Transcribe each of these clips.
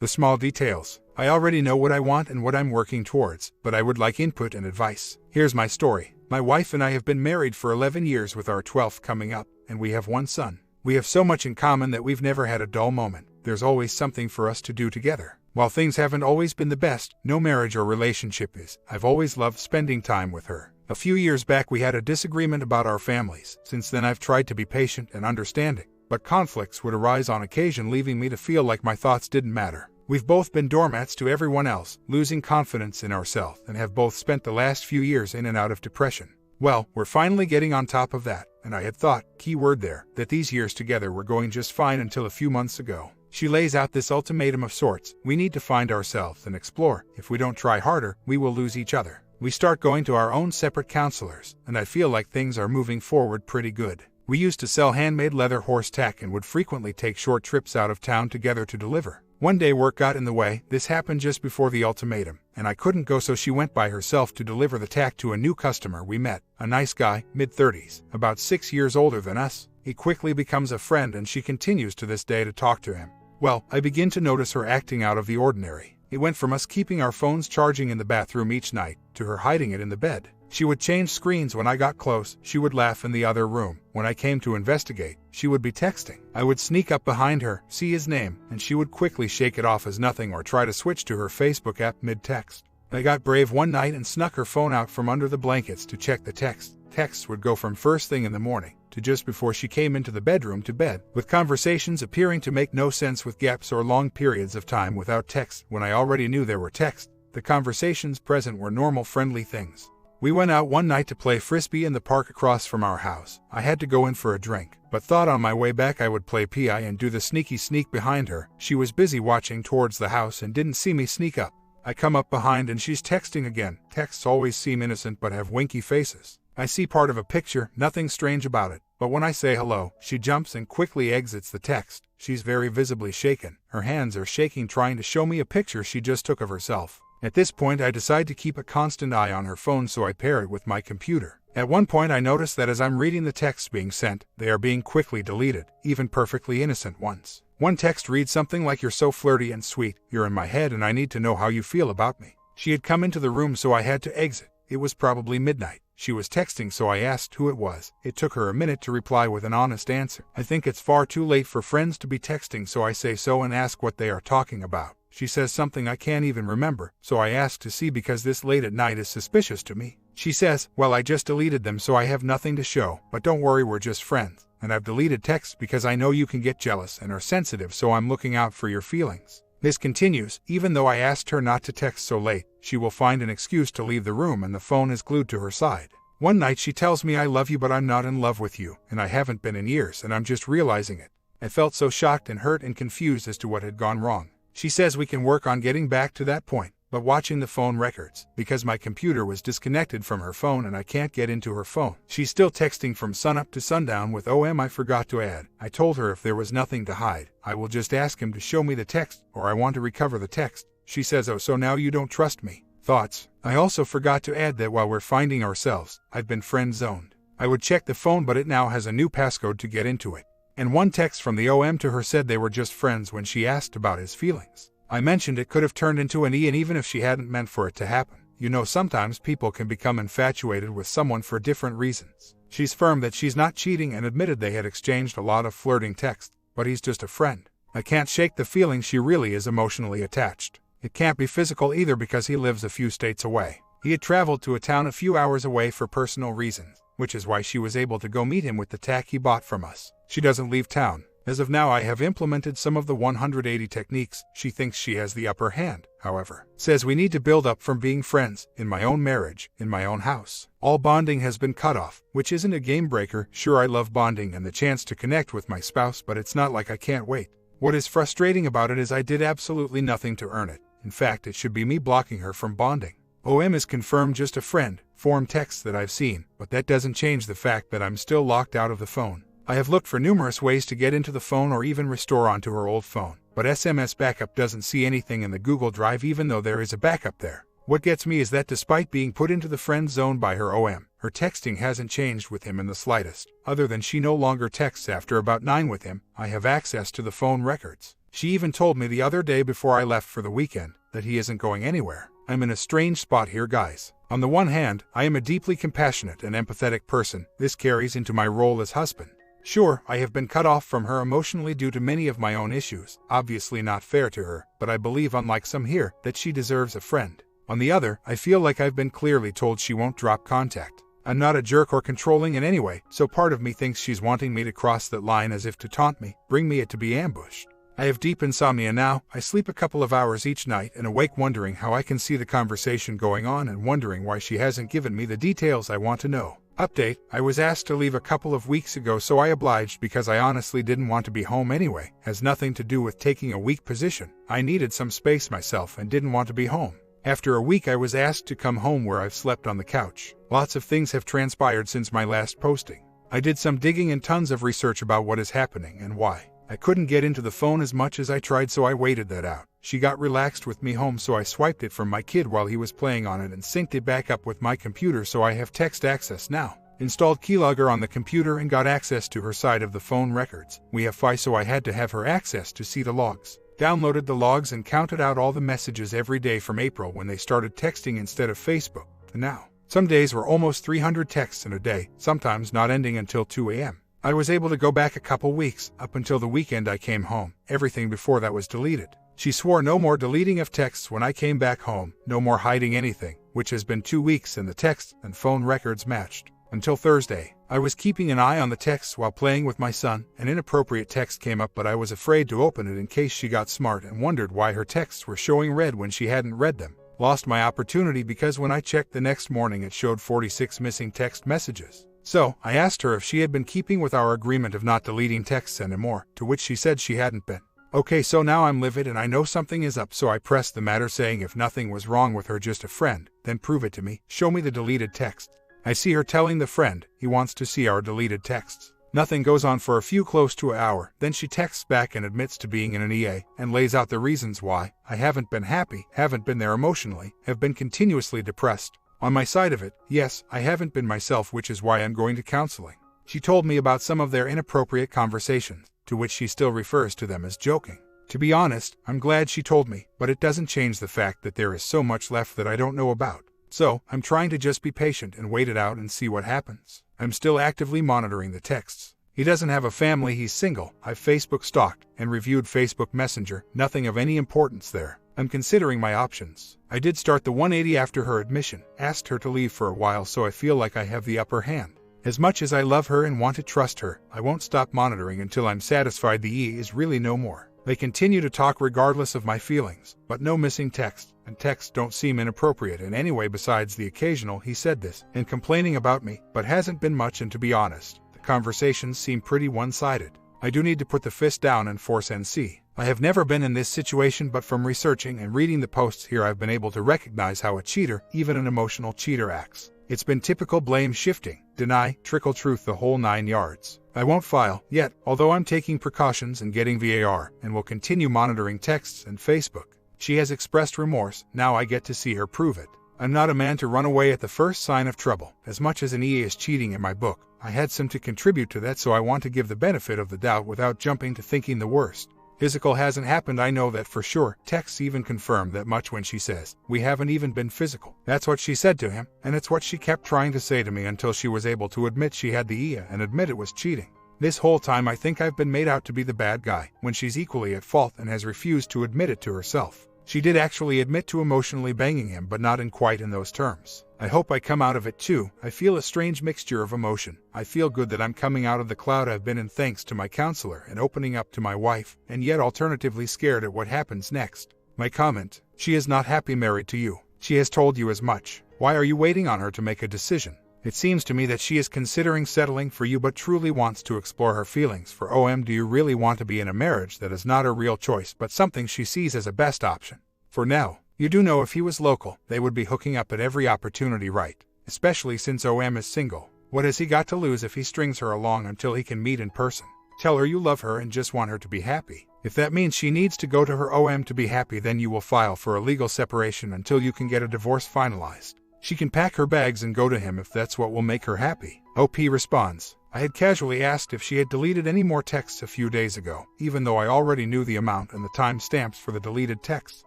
The small details. I already know what I want and what I'm working towards, but I would like input and advice. Here's my story. My wife and I have been married for 11 years with our 12th coming up, and we have one son. We have so much in common that we've never had a dull moment. There's always something for us to do together. While things haven't always been the best, no marriage or relationship is. I've always loved spending time with her. A few years back we had a disagreement about our families. Since then I've tried to be patient and understanding, but conflicts would arise on occasion, leaving me to feel like my thoughts didn't matter. We've both been doormats to everyone else, losing confidence in ourselves, and have both spent the last few years in and out of depression. Well, we're finally getting on top of that, and I had thought, key word there, that these years together were going just fine until a few months ago. She lays out this ultimatum of sorts. We need to find ourselves and explore. If we don't try harder, we will lose each other. We start going to our own separate counselors, and I feel like things are moving forward pretty good. We used to sell handmade leather horse tack and would frequently take short trips out of town together to deliver. One day work got in the way. This happened just before the ultimatum, and I couldn't go, so she went by herself to deliver the tack to a new customer we met, a nice guy, mid-30s, about 6 years older than us. He quickly becomes a friend, and she continues to this day to talk to him. Well, I begin to notice her acting out of the ordinary. It went from us keeping our phones charging in the bathroom each night, to her hiding it in the bed. She would change screens when I got close. She would laugh in the other room. When I came to investigate, she would be texting. I would sneak up behind her, see his name, and she would quickly shake it off as nothing or try to switch to her Facebook app mid-text. I got brave one night and snuck her phone out from under the blankets to check the text. Texts would go from first thing in the morning to just before she came into the bedroom to bed, with conversations appearing to make no sense with gaps or long periods of time without text. When I already knew there were texts, the conversations present were normal, friendly things. We went out one night to play frisbee in the park across from our house. I had to go in for a drink, but thought on my way back I would play PI and do the sneaky sneak behind her. She was busy watching towards the house and didn't see me sneak up. I come up behind and she's texting again. Texts always seem innocent but have winky faces. I see part of a picture, nothing strange about it, but when I say hello, she jumps and quickly exits the text. She's very visibly shaken. Her hands are shaking trying to show me a picture she just took of herself. At this point I decide to keep a constant eye on her phone, so I pair it with my computer. At one point I notice that as I'm reading the texts being sent, they are being quickly deleted, even perfectly innocent ones. One text reads something like, "You're so flirty and sweet, you're in my head and I need to know how you feel about me." She had come into the room, so I had to exit. It was probably midnight. She was texting, so I asked who it was. It took her a minute to reply with an honest answer. I think it's far too late for friends to be texting, so I say so and ask what they are talking about. She says something I can't even remember, so I ask to see because this late at night is suspicious to me. She says, "Well, I just deleted them so I have nothing to show, but don't worry, we're just friends. And I've deleted texts because I know you can get jealous and are sensitive, so I'm looking out for your feelings." This continues. Even though I asked her not to text so late, she will find an excuse to leave the room and the phone is glued to her side. One night she tells me, "I love you but I'm not in love with you, and I haven't been in years and I'm just realizing it." I felt so shocked and hurt and confused as to what had gone wrong. She says we can work on getting back to that point, but watching the phone records, because my computer was disconnected from her phone and I can't get into her phone. She's still texting from sunup to sundown with I forgot to add. I told her if there was nothing to hide, I will just ask him to show me the text, or I want to recover the text. She says, "Oh, so now you don't trust me." Thoughts. I also forgot to add that while we're finding ourselves, I've been friend zoned. I would check the phone, but it now has a new passcode to get into it. And one text from the OM to her said they were just friends when she asked about his feelings. I mentioned it could have turned into an E, and even if she hadn't meant for it to happen. You know, sometimes people can become infatuated with someone for different reasons. She's firm that she's not cheating and admitted they had exchanged a lot of flirting texts, but he's just a friend. I can't shake the feeling she really is emotionally attached. It can't be physical either because he lives a few states away. He had traveled to a town a few hours away for personal reasons, which is why she was able to go meet him with the tack he bought from us. She doesn't leave town. As of now, I have implemented some of the 180 techniques. She thinks she has the upper hand, however. Says we need to build up from being friends, in my own marriage, in my own house. All bonding has been cut off, which isn't a game breaker. Sure, I love bonding and the chance to connect with my spouse, but it's not like I can't wait. What is frustrating about it is I did absolutely nothing to earn it. In fact, it should be me blocking her from bonding. OM is confirmed just a friend, form texts that I've seen, but that doesn't change the fact that I'm still locked out of the phone. I have looked for numerous ways to get into the phone or even restore onto her old phone, but SMS backup doesn't see anything in the Google Drive even though there is a backup there. What gets me is that despite being put into the friend zone by her OM, her texting hasn't changed with him in the slightest. Other than she no longer texts after about 9 with him, I have access to the phone records. She even told me the other day before I left for the weekend that he isn't going anywhere. I'm in a strange spot here, guys. On the one hand, I am a deeply compassionate and empathetic person. This carries into my role as husband. Sure, I have been cut off from her emotionally due to many of my own issues, obviously not fair to her, but I believe, unlike some here, that she deserves a friend. On the other, I feel like I've been clearly told she won't drop contact. I'm not a jerk or controlling in any way, so part of me thinks she's wanting me to cross that line as if to taunt me, bring me to be ambushed. I have deep insomnia now. I sleep a couple of hours each night and awake wondering how I can see the conversation going on and wondering why she hasn't given me the details I want to know. Update: I was asked to leave a couple of weeks ago, so I obliged because I honestly didn't want to be home anyway. Has nothing to do with taking a weak position. I needed some space myself and didn't want to be home. After a week I was asked to come home, where I've slept on the couch. Lots of things have transpired since my last posting. I did some digging and tons of research about what is happening and why. I couldn't get into the phone as much as I tried, so I waited that out. She got relaxed with me home, so I swiped it from my kid while he was playing on it and synced it back up with my computer, so I have text access now. Installed keylogger on the computer and got access to her side of the phone records. We have Fi, so I had to have her access to see the logs. Downloaded the logs and counted out all the messages every day from April, when they started texting instead of Facebook, to now. Some days were almost 300 texts in a day, sometimes not ending until 2 a.m. I was able to go back a couple weeks, up until the weekend I came home. Everything before that was deleted. She swore no more deleting of texts when I came back home, no more hiding anything, which has been 2 weeks, and the text and phone records matched. Until Thursday, I was keeping an eye on the texts while playing with my son. An inappropriate text came up, but I was afraid to open it in case she got smart and wondered why her texts were showing red when she hadn't read them. Lost my opportunity because when I checked the next morning it showed 46 missing text messages. So, I asked her if she had been keeping with our agreement of not deleting texts anymore, to which she said she hadn't been. Okay, so now I'm livid and I know something is up, so I pressed the matter, saying if nothing was wrong with her, just a friend, then prove it to me. Show me the deleted text. I see her telling the friend he wants to see our deleted texts. Nothing goes on for a few close to an hour, then she texts back and admits to being in an EA, and lays out the reasons why. I haven't been happy, haven't been there emotionally, have been continuously depressed. On my side of it, yes, I haven't been myself, which is why I'm going to counseling. She told me about some of their inappropriate conversations, to which she still refers to them as joking. To be honest, I'm glad she told me, but it doesn't change the fact that there is so much left that I don't know about. So, I'm trying to just be patient and wait it out and see what happens. I'm still actively monitoring the texts. He doesn't have a family, he's single. I've Facebook stalked and reviewed Facebook Messenger, nothing of any importance there. I'm considering my options. I did start the 180 after her admission, asked her to leave for a while, so I feel like I have the upper hand. As much as I love her and want to trust her, I won't stop monitoring until I'm satisfied the E is really no more. They continue to talk regardless of my feelings, but no missing text, and texts don't seem inappropriate in any way besides the occasional "he said this" and complaining about me, but hasn't been much, and to be honest, the conversations seem pretty one-sided. I do need to put the fist down and force NC. I have never been in this situation, but from researching and reading the posts here I've been able to recognize how a cheater, even an emotional cheater, acts. It's been typical blame shifting, deny, trickle truth, the whole 9 yards. I won't file yet, although I'm taking precautions and getting VAR, and will continue monitoring texts and Facebook. She has expressed remorse, now I get to see her prove it. I'm not a man to run away at the first sign of trouble. As much as an EA is cheating in my book, I had some to contribute to that, so I want to give the benefit of the doubt without jumping to thinking the worst. Physical hasn't happened, I know that for sure. Texts even confirm that much when she says, we haven't even been physical. That's what she said to him, and it's what she kept trying to say to me until she was able to admit she had the EA and admit it was cheating. This whole time I think I've been made out to be the bad guy, when she's equally at fault and has refused to admit it to herself. She did actually admit to emotionally banging him, but not in quite in those terms. I hope I come out of it too. I feel a strange mixture of emotion. I feel good that I'm coming out of the cloud I've been in thanks to my counselor and opening up to my wife, and yet alternatively scared at what happens next. My comment: she is not happy married to you. She has told you as much. Why are you waiting on her to make a decision? It seems to me that she is considering settling for you but truly wants to explore her feelings for do you really want to be in a marriage that is not a real choice but something she sees as a best option? For now, you do know if he was local, they would be hooking up at every opportunity, right? Especially since is single. What has he got to lose if he strings her along until he can meet in person? Tell her you love her and just want her to be happy. If that means she needs to go to her to be happy, then you will file for a legal separation until you can get a divorce finalized. She can pack her bags and go to him if that's what will make her happy. OP responds, I had casually asked if she had deleted any more texts a few days ago, even though I already knew the amount and the timestamps for the deleted texts.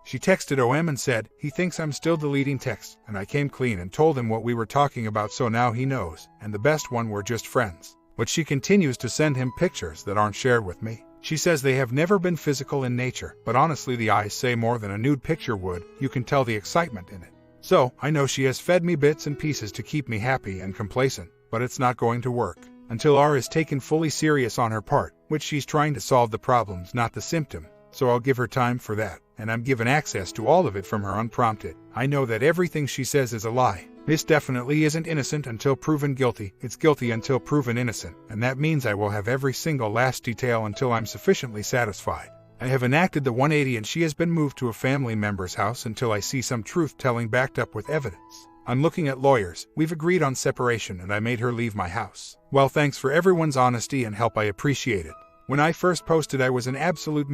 She texted OM and said, "He thinks I'm still deleting texts," and I came clean and told him what we were talking about, so now he knows, and the best one, we're just friends. But she continues to send him pictures that aren't shared with me. She says they have never been physical in nature, but honestly the eyes say more than a nude picture would. You can tell the excitement in it. So, I know she has fed me bits and pieces to keep me happy and complacent, but it's not going to work until R is taken fully serious on her part, which she's trying to solve the problems, not the symptom. So I'll give her time for that, and I'm given access to all of it from her unprompted. I know that everything she says is a lie. This definitely isn't innocent until proven guilty. It's guilty until proven innocent, and that means I will have every single last detail until I'm sufficiently satisfied. I have enacted the 180 and she has been moved to a family member's house until I see some truth-telling backed up with evidence. I'm looking at lawyers. We've agreed on separation and I made her leave my house. Well, thanks for everyone's honesty and help, I appreciate it. When I first posted I was an absolute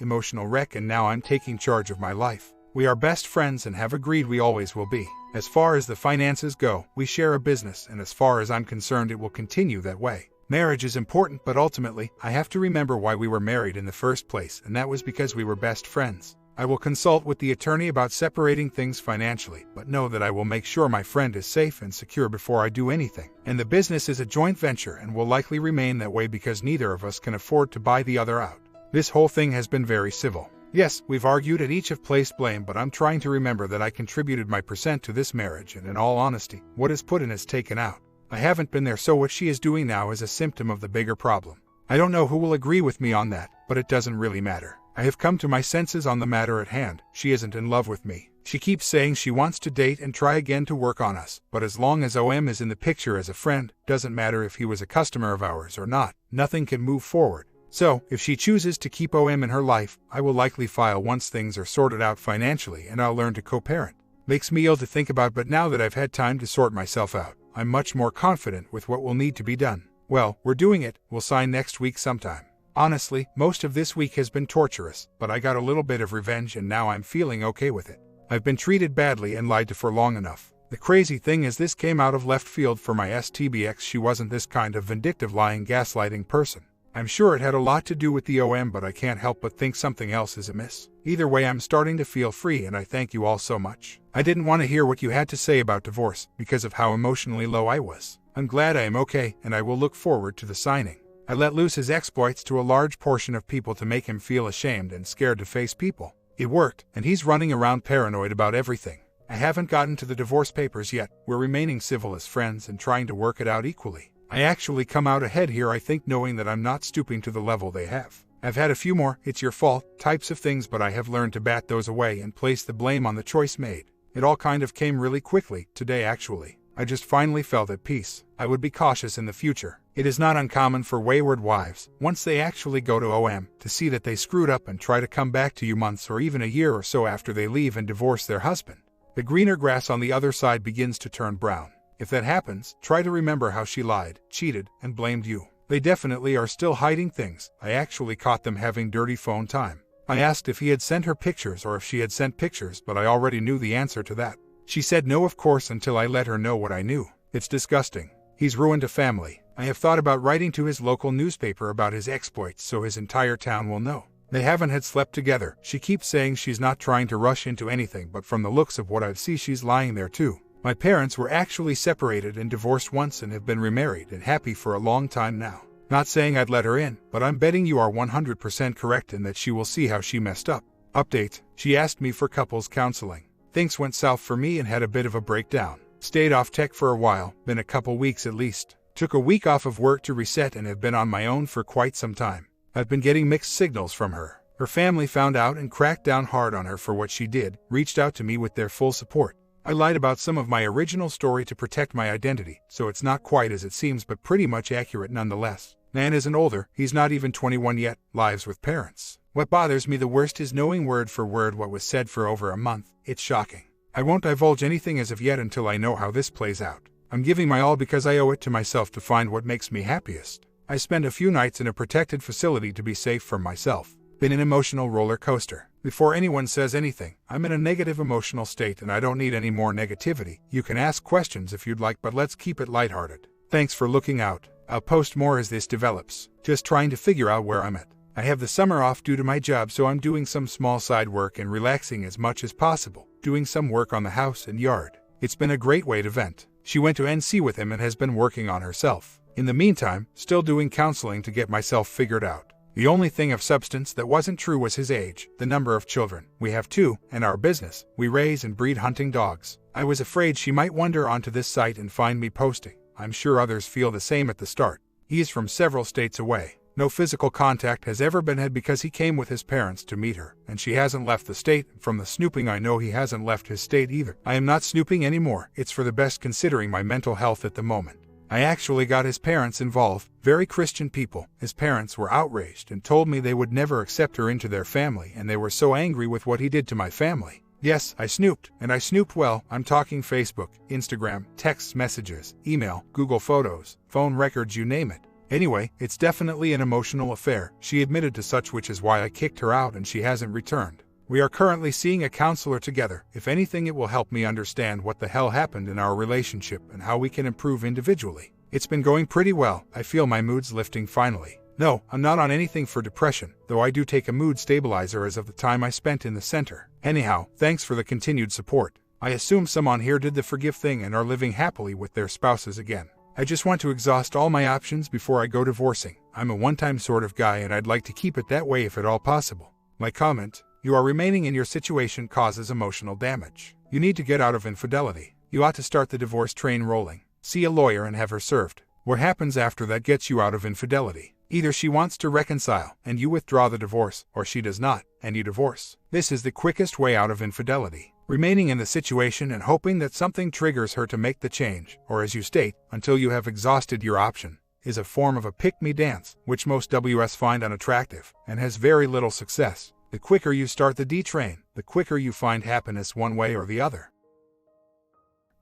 emotional wreck, and now I'm taking charge of my life. We are best friends and have agreed we always will be. As far as the finances go, we share a business, and as far as I'm concerned it will continue that way. Marriage is important, but ultimately, I have to remember why we were married in the first place, and that was because we were best friends. I will consult with the attorney about separating things financially, but know that I will make sure my friend is safe and secure before I do anything. And the business is a joint venture and will likely remain that way because neither of us can afford to buy the other out. This whole thing has been very civil. Yes, we've argued and each have placed blame, but I'm trying to remember that I contributed my percent to this marriage, and in all honesty, what is put in is taken out. I haven't been there, so what she is doing now is a symptom of the bigger problem. I don't know who will agree with me on that, but it doesn't really matter. I have come to my senses on the matter at hand. She isn't in love with me. She keeps saying she wants to date and try again to work on us, but as long as OM is in the picture as a friend, doesn't matter if he was a customer of ours or not, nothing can move forward. So, if she chooses to keep OM in her life, I will likely file once things are sorted out financially, and I'll learn to co-parent. Makes me ill to think about, but now that I've had time to sort myself out, I'm much more confident with what will need to be done. Well, we're doing it. We'll sign next week sometime. Honestly, most of this week has been torturous, but I got a little bit of revenge and now I'm feeling okay with it. I've been treated badly and lied to for long enough. The crazy thing is this came out of left field for my STBX. She wasn't this kind of vindictive, lying, gaslighting person. I'm sure it had a lot to do with the OM, but I can't help but think something else is amiss. Either way, I'm starting to feel free, and I thank you all so much. I didn't want to hear what you had to say about divorce because of how emotionally low I was. I'm glad I am okay, and I will look forward to the signing. I let loose his exploits to a large portion of people to make him feel ashamed and scared to face people. It worked, and he's running around paranoid about everything. I haven't gotten to the divorce papers yet. We're remaining civil as friends and trying to work it out equally. I actually come out ahead here, I think, knowing that I'm not stooping to the level they have. I've had a few more "it's your fault" types of things, but I have learned to bat those away and place the blame on the choice made. It all kind of came really quickly, today actually. I just finally felt at peace. I would be cautious in the future. It is not uncommon for wayward wives, once they actually go to OM, to see that they screwed up and try to come back to you months or even a year or so after they leave and divorce their husband. The greener grass on the other side begins to turn brown. If that happens, try to remember how she lied, cheated, and blamed you. They definitely are still hiding things. I actually caught them having dirty phone time. I asked if he had sent her pictures or if she had sent pictures, but I already knew the answer to that. She said no, of course, until I let her know what I knew. It's disgusting. He's ruined a family. I have thought about writing to his local newspaper about his exploits so his entire town will know. They haven't had slept together. She keeps saying she's not trying to rush into anything, but from the looks of what I see, she's lying there too. My parents were actually separated and divorced once and have been remarried and happy for a long time now. Not saying I'd let her in, but I'm betting you are 100% correct in that she will see how she messed up. Update: she asked me for couples counseling. Things went south for me and had a bit of a breakdown. Stayed off tech for a while, been a couple weeks at least. Took a week off of work to reset and have been on my own for quite some time. I've been getting mixed signals from her. Her family found out and cracked down hard on her for what she did, reached out to me with their full support. I lied about some of my original story to protect my identity, so it's not quite as it seems, but pretty much accurate nonetheless. Nan isn't older, he's not even 21 yet, lives with parents. What bothers me the worst is knowing word for word what was said for over a month. It's shocking. I won't divulge anything as of yet until I know how this plays out. I'm giving my all because I owe it to myself to find what makes me happiest. I spend a few nights in a protected facility to be safe from myself. Been an emotional roller coaster. Before anyone says anything, I'm in a negative emotional state and I don't need any more negativity. You can ask questions if you'd like, but let's keep it lighthearted. Thanks for looking out. I'll post more as this develops, just trying to figure out where I'm at. I have the summer off due to my job, so I'm doing some small side work and relaxing as much as possible, doing some work on the house and yard. It's been a great way to vent. She went to NC with him and has been working on herself. In the meantime, still doing counseling to get myself figured out. The only thing of substance that wasn't true was his age, the number of children. We have 2, and our business. We raise and breed hunting dogs. I was afraid she might wander onto this site and find me posting. I'm sure others feel the same at the start. He is from several states away. No physical contact has ever been had because he came with his parents to meet her, and she hasn't left the state. From the snooping I know he hasn't left his state either. I am not snooping anymore. It's for the best considering my mental health at the moment. I actually got his parents involved, very Christian people. His parents were outraged and told me they would never accept her into their family, and they were so angry with what he did to my family. Yes, I snooped, and I snooped well. I'm talking Facebook, Instagram, text messages, email, Google Photos, phone records, you name it. Anyway, it's definitely an emotional affair. She admitted to such, which is why I kicked her out and she hasn't returned. We are currently seeing a counselor together. If anything, it will help me understand what the hell happened in our relationship and how we can improve individually. It's been going pretty well. I feel my mood's lifting finally. No, I'm not on anything for depression, though I do take a mood stabilizer as of the time I spent in the center. Anyhow, thanks for the continued support. I assume some on here did the forgive thing and are living happily with their spouses again. I just want to exhaust all my options before I go divorcing. I'm a one-time sort of guy and I'd like to keep it that way if at all possible. My comment: you are remaining in your situation causes emotional damage. You need to get out of infidelity. You ought to start the divorce train rolling. See a lawyer and have her served. What happens after that gets you out of infidelity. Either she wants to reconcile and you withdraw the divorce, or she does not, and you divorce. This is the quickest way out of infidelity. Remaining in the situation and hoping that something triggers her to make the change, or as you state, until you have exhausted your option, is a form of a pick-me dance, which most WS find unattractive, and has very little success. The quicker you start the D-train, the quicker you find happiness one way or the other.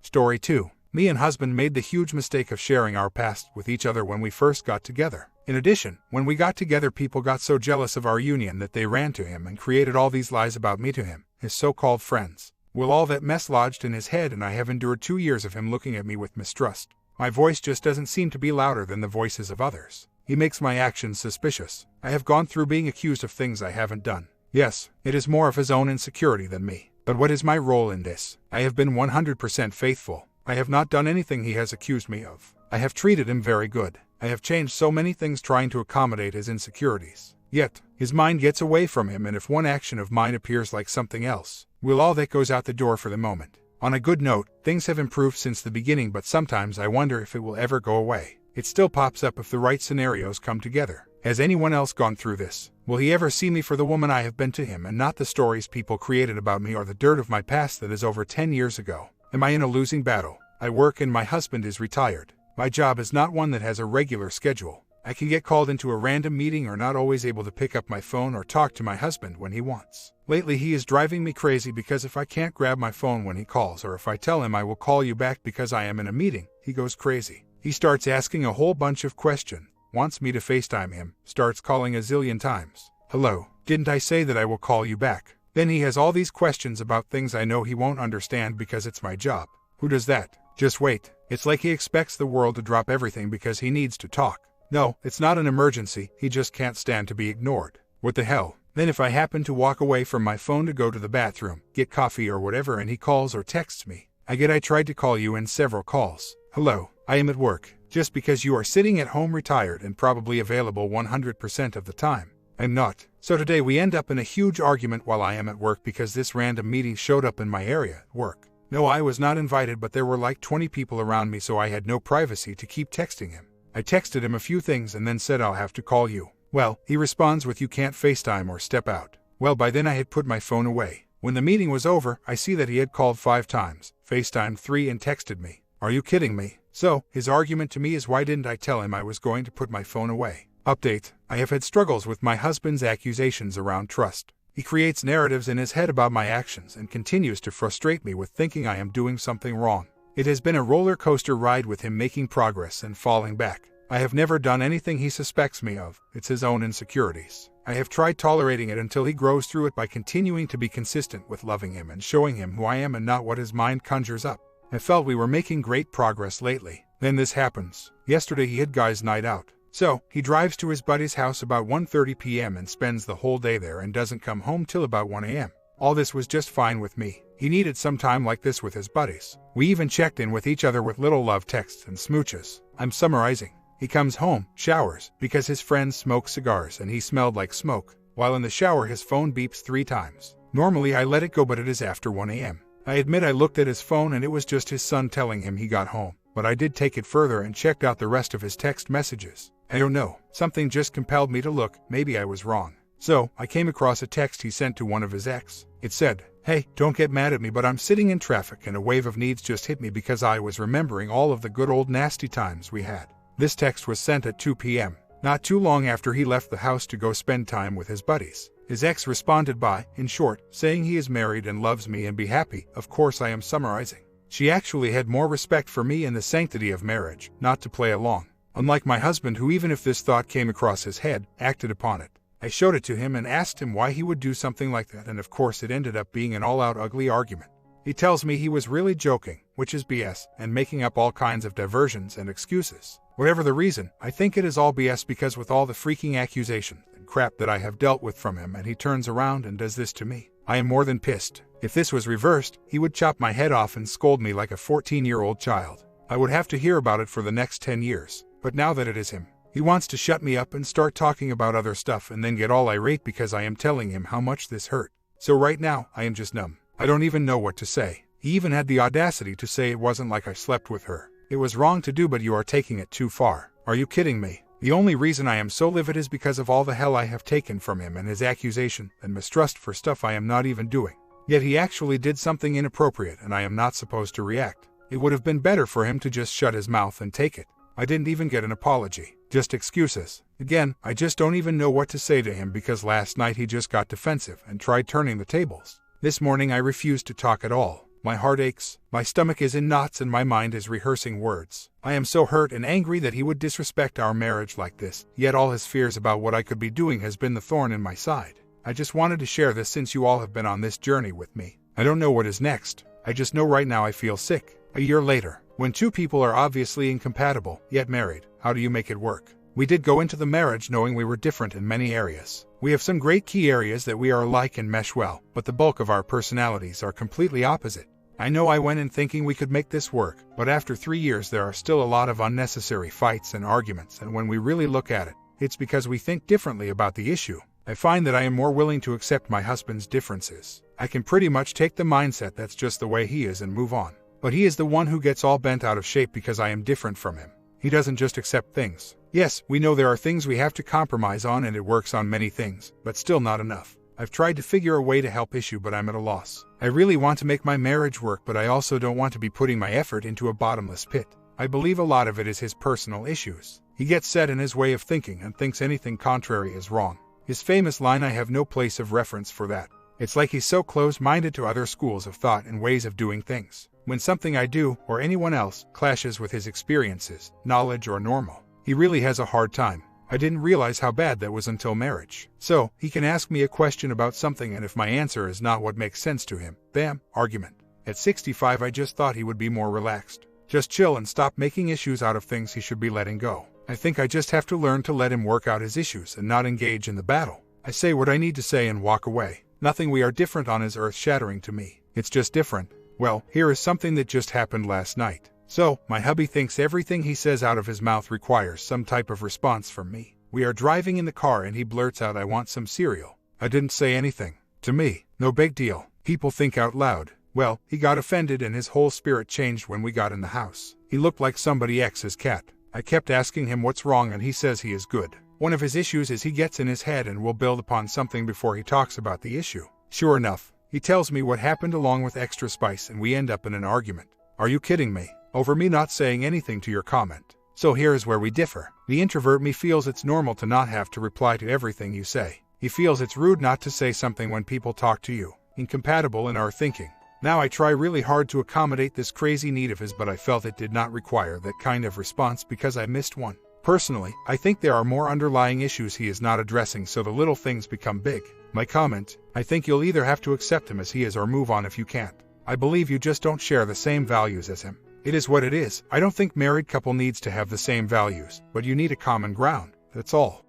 Story 2. Me and husband made the huge mistake of sharing our past with each other when we first got together. In addition, when we got together, people got so jealous of our union that they ran to him and created all these lies about me to him, his so-called friends. Well, all that mess lodged in his head, and I have endured 2 years of him looking at me with mistrust. My voice just doesn't seem to be louder than the voices of others. He makes my actions suspicious. I have gone through being accused of things I haven't done. Yes, it is more of his own insecurity than me. But what is my role in this? I have been 100% faithful. I have not done anything he has accused me of. I have treated him very good. I have changed so many things trying to accommodate his insecurities. Yet, his mind gets away from him, and if one action of mine appears like something else, well, all that goes out the door for the moment. On a good note, things have improved since the beginning, but sometimes I wonder if it will ever go away. It still pops up if the right scenarios come together. Has anyone else gone through this? Will he ever see me for the woman I have been to him, and not the stories people created about me or the dirt of my past that is over 10 years ago? Am I in a losing battle? I work and my husband is retired. My job is not one that has a regular schedule. I can get called into a random meeting or not always able to pick up my phone or talk to my husband when he wants. Lately he is driving me crazy because if I can't grab my phone when he calls, or if I tell him I will call you back because I am in a meeting, he goes crazy. He starts asking a whole bunch of questions, wants me to FaceTime him, starts calling a zillion times. Hello, didn't I say that I will call you back? Then he has all these questions about things I know he won't understand because it's my job. Who does that? Just wait. It's like he expects the world to drop everything because he needs to talk. No, it's not an emergency, he just can't stand to be ignored. What the hell? Then if I happen to walk away from my phone to go to the bathroom, get coffee or whatever, and he calls or texts me, I tried to call you in several calls. Hello, I am at work. Just because you are sitting at home retired and probably available 100% of the time. I'm not. So today we end up in a huge argument while I am at work because this random meeting showed up in my area at work. No, I was not invited, but there were like 20 people around me, so I had no privacy to keep texting him. I texted him a few things and then said I'll have to call you. Well, he responds with you can't FaceTime or step out. Well, by then I had put my phone away. When the meeting was over, I see that he had called 5 times, FaceTimed 3 and texted me. Are you kidding me? So, his argument to me is why didn't I tell him I was going to put my phone away? Update: I have had struggles with my husband's accusations around trust. He creates narratives in his head about my actions and continues to frustrate me with thinking I am doing something wrong. It has been a roller coaster ride with him making progress and falling back. I have never done anything he suspects me of. It's his own insecurities. I have tried tolerating it until he grows through it by continuing to be consistent with loving him and showing him who I am and not what his mind conjures up. I felt we were making great progress lately. Then this happens. Yesterday he had guys' night out. So, he drives to his buddy's house about 1:30 p.m. and spends the whole day there and doesn't come home till about 1 a.m. All this was just fine with me. He needed some time like this with his buddies. We even checked in with each other with little love texts and smooches. I'm summarizing. He comes home, showers, because his friends smoke cigars and he smelled like smoke. While in the shower his phone beeps 3 times. Normally I let it go, but it is after 1 a.m. I admit I looked at his phone and it was just his son telling him he got home. But I did take it further and checked out the rest of his text messages. I don't know, something just compelled me to look. Maybe I was wrong. So, I came across a text he sent to one of his ex. It said, "Hey, don't get mad at me, but I'm sitting in traffic and a wave of needs just hit me because I was remembering all of the good old nasty times we had." This text was sent at 2 p.m., not too long after he left the house to go spend time with his buddies. His ex responded by, in short, saying he is married and loves me and be happy. Of course I am summarizing. She actually had more respect for me and the sanctity of marriage, not to play along. Unlike my husband, who even if this thought came across his head, acted upon it. I showed it to him and asked him why he would do something like that, and of course it ended up being an all-out ugly argument. He tells me he was really joking, which is BS, and making up all kinds of diversions and excuses. Whatever the reason, I think it is all BS because with all the freaking accusations and crap that I have dealt with from him, and he turns around and does this to me, I am more than pissed. If this was reversed, he would chop my head off and scold me like a 14-year-old child. I would have to hear about it for the next 10 years. But now that it is him, he wants to shut me up and start talking about other stuff and then get all irate because I am telling him how much this hurt. So right now, I am just numb. I don't even know what to say. He even had the audacity to say it wasn't like I slept with her. It was wrong to do, but you are taking it too far. Are you kidding me? The only reason I am so livid is because of all the hell I have taken from him and his accusation and mistrust for stuff I am not even doing. Yet he actually did something inappropriate and I am not supposed to react. It would have been better for him to just shut his mouth and take it. I didn't even get an apology, just excuses. Again, I just don't even know what to say to him because last night he just got defensive and tried turning the tables. This morning I refused to talk at all. My heart aches, my stomach is in knots, and my mind is rehearsing words. I am so hurt and angry that he would disrespect our marriage like this, yet all his fears about what I could be doing has been the thorn in my side. I just wanted to share this since you all have been on this journey with me. I don't know what is next. I just know right now I feel sick. A year later, when two people are obviously incompatible, yet married, how do you make it work? We did go into the marriage knowing we were different in many areas. We have some great key areas that we are alike and mesh well, but the bulk of our personalities are completely opposite. I know I went in thinking we could make this work, but after 3 years there are still a lot of unnecessary fights and arguments, and when we really look at it, it's because we think differently about the issue. I find that I am more willing to accept my husband's differences. I can pretty much take the mindset that's just the way he is and move on. But he is the one who gets all bent out of shape because I am different from him. He doesn't just accept things. Yes, we know there are things we have to compromise on and it works on many things, but still not enough. I've tried to figure a way to help issue, but I'm at a loss. I really want to make my marriage work, but I also don't want to be putting my effort into a bottomless pit. I believe a lot of it is his personal issues. He gets set in his way of thinking and thinks anything contrary is wrong. His famous line, "I have no place of reference for that." It's like he's so close-minded to other schools of thought and ways of doing things. When something I do, or anyone else, clashes with his experiences, knowledge, or normal, he really has a hard time. I didn't realize how bad that was until marriage. So, he can ask me a question about something, and if my answer is not what makes sense to him, bam, argument. At 65 I just thought he would be more relaxed. Just chill and stop making issues out of things he should be letting go. I think I just have to learn to let him work out his issues and not engage in the battle. I say what I need to say and walk away. Nothing we are different on is earth-shattering to me. It's just different. Well, here is something that just happened last night. So, my hubby thinks everything he says out of his mouth requires some type of response from me. We are driving in the car and he blurts out, "I want some cereal." I didn't say anything. To me, no big deal. People think out loud. Well, he got offended and his whole spirit changed when we got in the house. He looked like somebody else's cat. I kept asking him what's wrong and he says he is good. One of his issues is he gets in his head and will build upon something before he talks about the issue. Sure enough, he tells me what happened along with extra spice and we end up in an argument. Are you kidding me? Over me not saying anything to your comment. So here is where we differ. The introvert me feels it's normal to not have to reply to everything you say. He feels it's rude not to say something when people talk to you. Incompatible in our thinking. Now I try really hard to accommodate this crazy need of his, but I felt it did not require that kind of response because I missed one. Personally, I think there are more underlying issues he is not addressing, so the little things become big. My comment, I think you'll either have to accept him as he is or move on if you can't. I believe you just don't share the same values as him. It is what it is. I don't think married couple needs to have the same values, but you need a common ground, that's all.